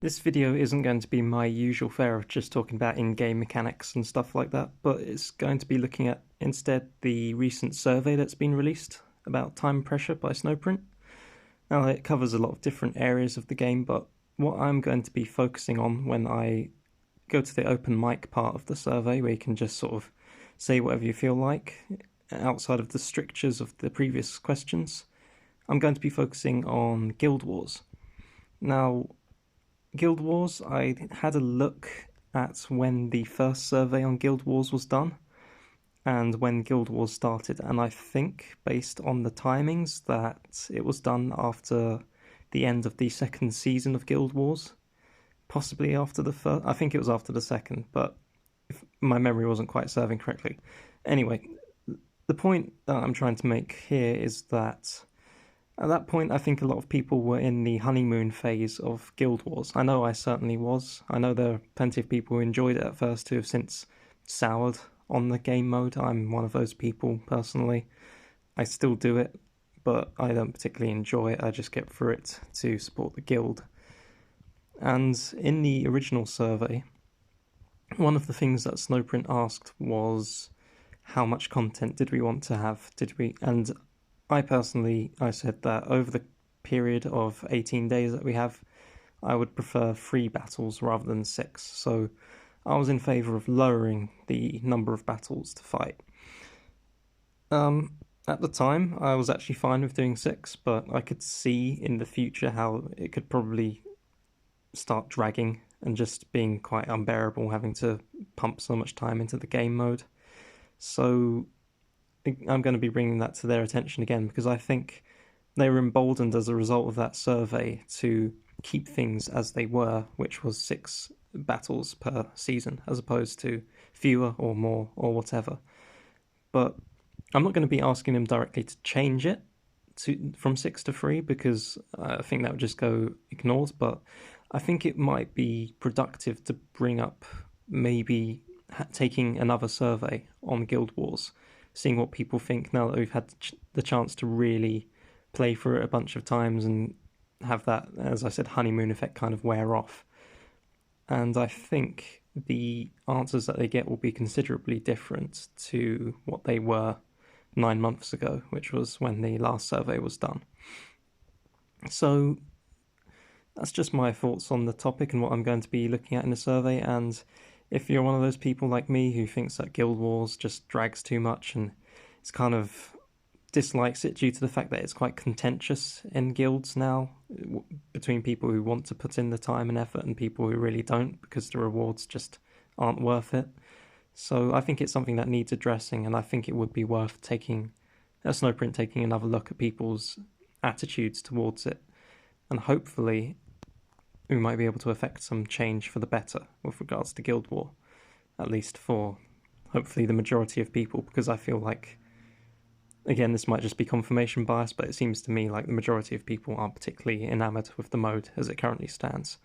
This video isn't going to be my usual fare of just talking about in-game mechanics and stuff like that, but it's going to be looking at instead the recent survey that's been released about Time Pressure by Snowprint. Now, it covers a lot of different areas of the game, but what I'm going to be focusing on when I go to the open mic part of the survey, where you can just sort of say whatever you feel like outside of the strictures of the previous questions, I'm going to be focusing on Guild Wars. Now, Guild Wars, I had a look at when the first survey on Guild Wars was done and when Guild Wars started, and I think, based on the timings, that it was done after the end of the second season of Guild Wars. Possibly after the first, I think it was after the second, but if my memory wasn't quite serving correctly. Anyway, the point that I'm trying to make here is that at that point, I think a lot of people were in the honeymoon phase of Guild Wars. I know I certainly was. I know there are plenty of people who enjoyed it at first who have since soured on the game mode. I'm one of those people, personally. I still do it, but I don't particularly enjoy it. I just get through it to support the guild. And in the original survey, one of the things that Snowprint asked was how much content did we want to have? And I said that over the period of 18 days that we have, I would prefer 3 battles rather than 6. So I was in favour of lowering the number of battles to fight. At the time, I was actually fine with doing 6, but I could see in the future how it could probably start dragging and just being quite unbearable having to pump so much time into the game mode. So I'm going to be bringing that to their attention again, because I think they were emboldened as a result of that survey to keep things as they were, which was 6 battles per season, as opposed to fewer or more or whatever. But I'm not going to be asking them directly to change it from 6 to 3, because I think that would just go ignored, but I think it might be productive to bring up maybe taking another survey on Guild Wars, seeing what people think now that we've had the chance to really play through it a bunch of times and have that, as I said, honeymoon effect kind of wear off. And I think the answers that they get will be considerably different to what they were 9 months ago, which was when the last survey was done. So that's just my thoughts on the topic and what I'm going to be looking at in the survey. And if you're one of those people like me who thinks that Guild Wars just drags too much and it's kind of dislikes it due to the fact that it's quite contentious in guilds now, between people who want to put in the time and effort and people who really don't, because the rewards just aren't worth it. So I think it's something that needs addressing, and I think it would be worth Snowprint taking another look at people's attitudes towards it, and hopefully we might be able to effect some change for the better with regards to Guild War, at least for hopefully the majority of people, because I feel like, again, this might just be confirmation bias, but it seems to me like the majority of people aren't particularly enamoured with the mode as it currently stands.